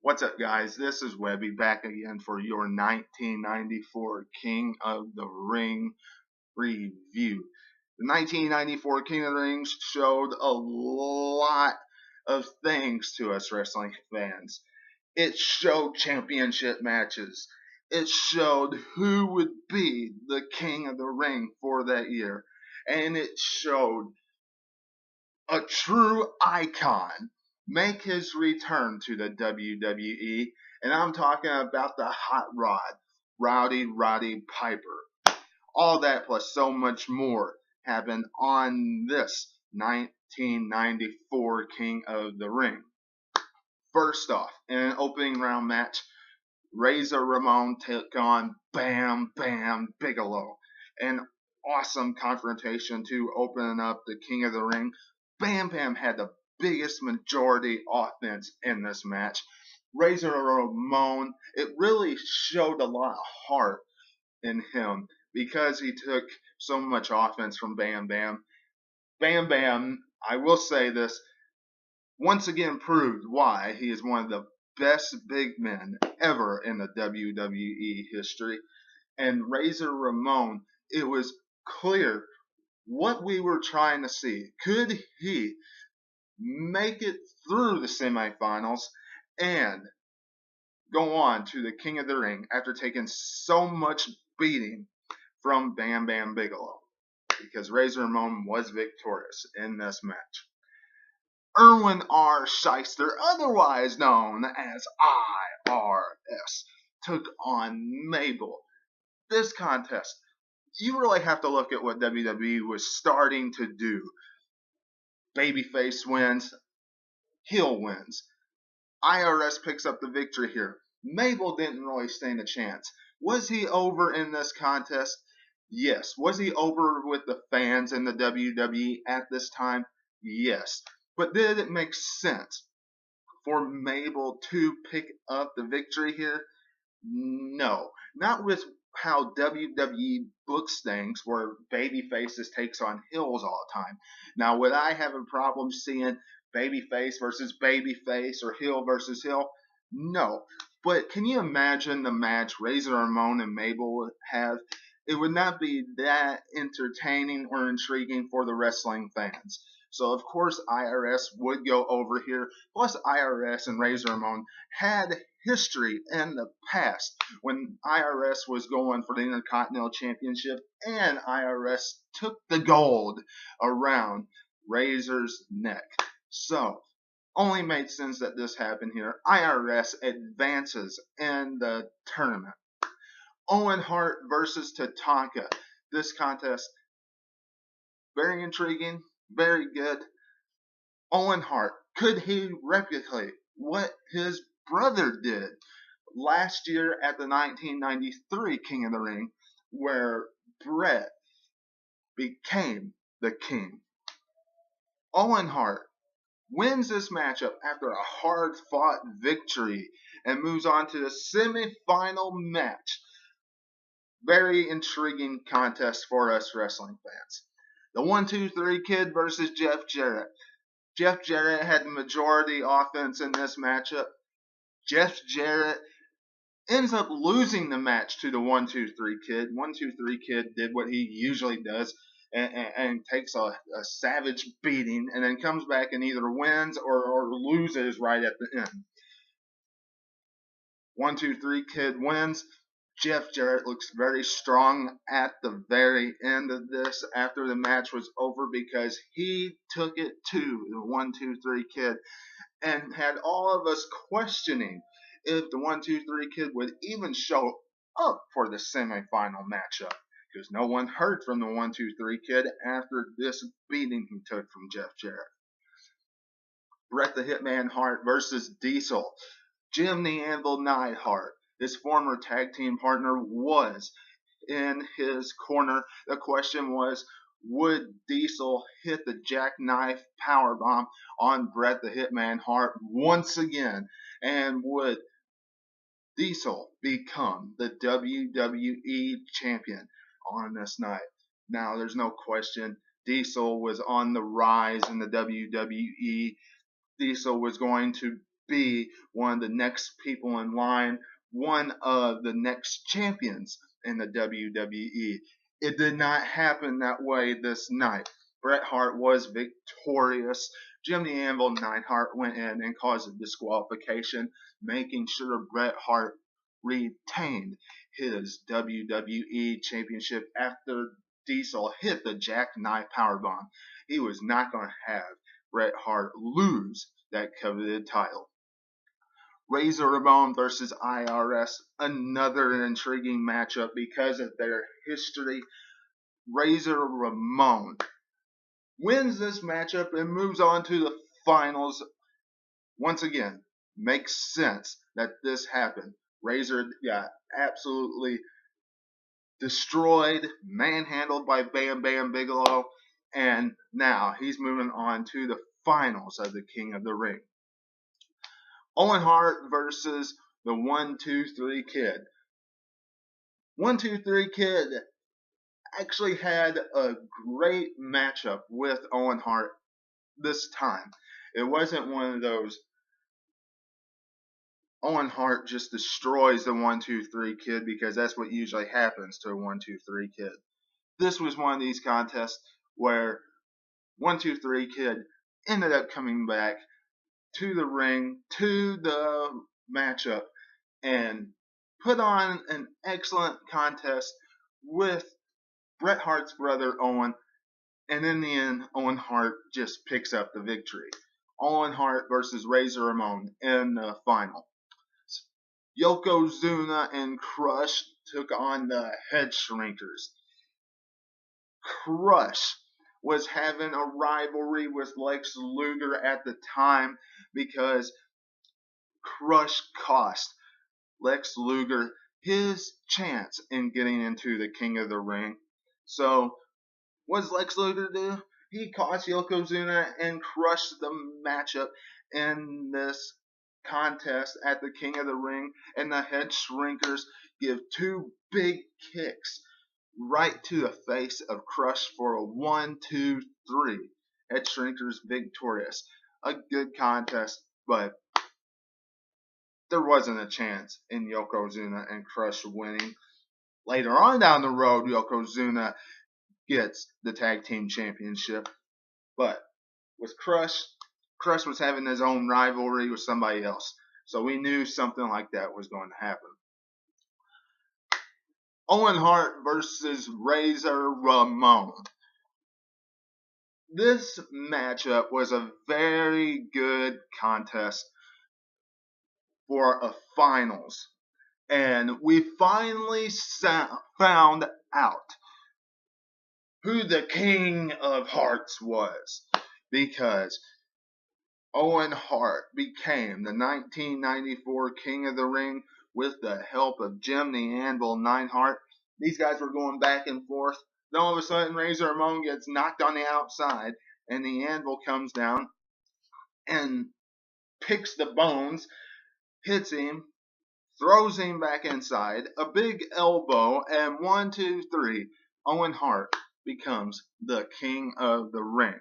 What's up, guys? This is Webby back again for your 1994 King of the Ring review. The 1994 King of the Ring showed a lot of things to us wrestling fans. It showed championship matches. It showed who would be the King of the Ring for that year. And it showed a true icon make his return to the WWE, and I'm talking about the Hot Rod, Roddy Piper. All that plus so much more happened on this 1994 King of the Ring. First off, in an opening round match, Razor Ramon took on Bam Bam Bigelow. An awesome confrontation to open up the King of the Ring. Bam Bam had the biggest majority offense in this match. Razor Ramon, it really showed a lot of heart in him because he took so much offense from Bam Bam. Bam Bam, I will say this, once again proved why he is one of the best big men ever in the WWE history. And Razor Ramon, it was clear what we were trying to see. Could he make it through the semifinals and go on to the King of the Ring after taking so much beating from Bam Bam Bigelow? Because Razor Ramon was victorious in this match. Erwin R. Shyster, otherwise known as IRS, took on Mabel. This contest, you really have to look at what WWE was starting to do. Babyface wins, heel wins. IRS picks up the victory here. Mabel didn't really stand a chance. Was he over in this contest? Yes. Was he over with the fans in the WWE at this time? Yes. But did it make sense for Mabel to pick up the victory here? No. Not with how WWE books things where babyfaces takes on heels all the time. Now, would I have a problem seeing babyface versus babyface or heel versus heel? No. But can you imagine the match Razor Ramon and Mabel would have? It would not be that entertaining or intriguing for the wrestling fans. So, of course, IRS would go over here. Plus, IRS and Razor Ramon had history in the past when IRS was going for the Intercontinental Championship and IRS took the gold around Razor's neck. So, only made sense that this happened here. IRS advances in the tournament. Owen Hart versus Tatanka. This contest, very intriguing, very good. Owen Hart, could he replicate what his brother did last year at the 1993 King of the Ring, where Bret became the king? Owen Hart wins this matchup after a hard-fought victory and moves on to the semi-final match. Very intriguing contest for us wrestling fans. The 1-2-3 Kid versus Jeff Jarrett. Jeff Jarrett had the majority offense in this matchup. Jeff Jarrett ends up losing the match to the 1-2-3 Kid. 1-2-3 Kid did what he usually does and takes a savage beating and then comes back and either wins or loses right at the end. 1-2-3 Kid wins. Jeff Jarrett looks very strong at the very end of this after the match was over because he took it to the 1-2-3 Kid and had all of us questioning if the 1-2-3 Kid would even show up for the semifinal matchup because no one heard from the 1-2-3 Kid after this beating he took from Jeff Jarrett. Bret the Hitman Hart versus Diesel. Jim the Anvil Neidhart, his former tag team partner, was in his corner. The question was, would Diesel hit the jackknife powerbomb on Bret the Hitman Hart once again? And would Diesel become the WWE champion on this night? Now, there's no question. Diesel was on the rise in the WWE. Diesel was going to be one of the next people in line, one of the next champions in the WWE. It did not happen that way this night. Bret Hart was victorious. Jim the Anvil Neidhart went in and caused a disqualification, making sure Bret Hart retained his WWE Championship after Diesel hit the jackknife powerbomb. He was not going to have Bret Hart lose that coveted title. Razor Ramon versus IRS, another intriguing matchup because of their history. Razor Ramon wins this matchup and moves on to the finals. Once again, makes sense that this happened. Razor got absolutely destroyed, manhandled by Bam Bam Bigelow, and now he's moving on to the finals of the King of the Ring. Owen Hart versus the 1-2-3 Kid. 1-2-3 Kid actually had a great matchup with Owen Hart this time. It wasn't one of those Owen Hart just destroys the 1-2-3 Kid, because that's what usually happens to a 1-2-3 Kid. This was one of these contests where 1-2-3 Kid ended up coming back to the ring, to the matchup, and put on an excellent contest with Bret Hart's brother Owen, and in the end, Owen Hart just picks up the victory. Owen Hart versus Razor Ramon in the final. Yokozuna and Crush took on the Head Shrinkers. Crush was having a rivalry with Lex Luger at the time because Crush cost Lex Luger his chance in getting into the King of the Ring. So, what does Lex Luger do? He cost Yokozuna and Crush the matchup in this contest at the King of the Ring, and the Head Shrinkers give two big kicks right to the face of Crush for a 1-2-3. Head Shrinkers victorious. A good contest, but there wasn't a chance in Yokozuna and Crush winning. Later on down the road, Yokozuna gets the tag team championship, but with Crush was having his own rivalry with somebody else, so we knew something like that was going to happen. Owen Hart versus Razor Ramon. This matchup was a very good contest for a finals, and we finally found out who the King of Hearts was, because Owen Hart became the 1994 King of the Ring with the help of Jim the Anvil Neidhart. These guys were going back and forth. Then all of a sudden, Razor Ramon gets knocked on the outside, and the Anvil comes down and picks the bones, hits him, throws him back inside, a big elbow, and 1, 2, 3, Owen Hart becomes the King of the Ring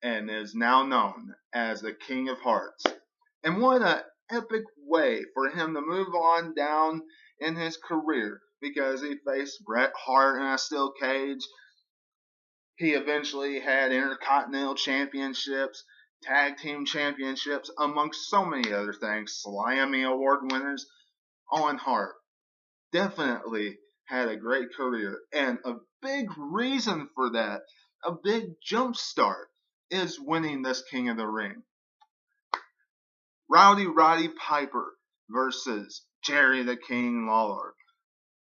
and is now known as the King of Hearts. And what an epic way for him to move on down in his career, because he faced Bret Hart in a steel cage. He eventually had Intercontinental Championships, Tag Team Championships, amongst so many other things, Slammy Award winners. Owen Hart definitely had a great career, and a big reason for that, a big jump start, is winning this King of the Ring. Roddy Piper versus Jerry the King Lawler.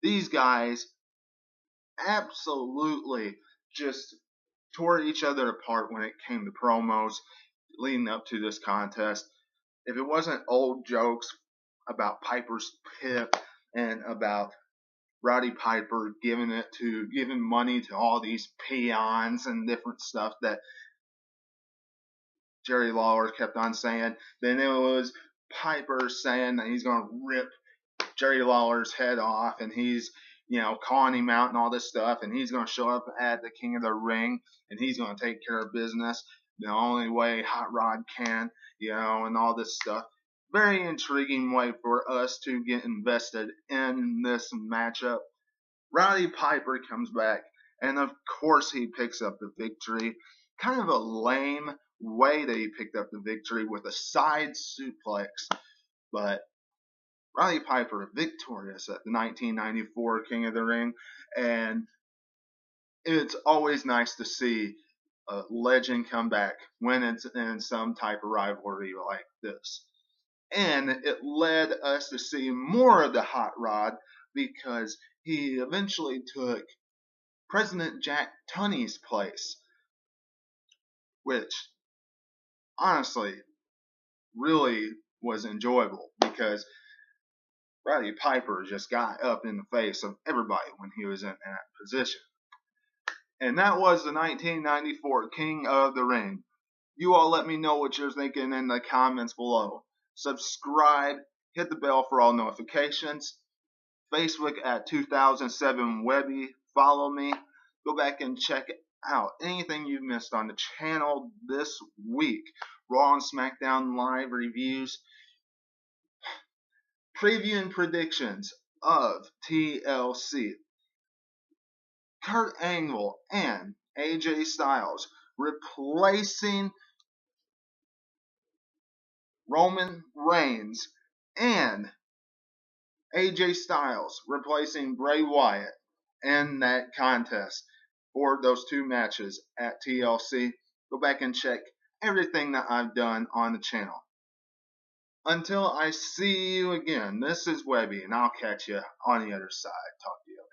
These guys absolutely just tore each other apart when it came to promos leading up to this contest. If it wasn't old jokes about Piper's Pit and about Roddy Piper giving money to all these peons and different stuff that Jerry Lawler kept on saying, then it was Piper saying that he's going to rip Jerry Lawler's head off, and he's, calling him out and all this stuff, and he's going to show up at the King of the Ring, and he's going to take care of business. the only way Hot Rod can, and all this stuff. Very intriguing way for us to get invested in this matchup. Roddy Piper comes back, and of course he picks up the victory. Kind of a lame way that he picked up the victory with a side suplex, but Roddy Piper victorious at the 1994 King of the Ring, and it's always nice to see a legend come back when it's in some type of rivalry like this. And it led us to see more of the Hot Rod because he eventually took President Jack Tunney's place, which honestly really was enjoyable because Roddy Piper just got up in the face of everybody when he was in that position. And that was the 1994 King of the Ring. You all let me know what you're thinking in the comments below. Subscribe, hit the bell for all notifications. Facebook at 2007 Webby. Follow me. Go back and check out anything you've missed on the channel this week. Raw and SmackDown live reviews. Preview and predictions of TLC. Kurt Angle and AJ Styles replacing Roman Reigns and AJ Styles replacing Bray Wyatt in that contest for those two matches at TLC. Go back and check everything that I've done on the channel. Until I see you again, this is Webby, and I'll catch you on the other side. Talk to you.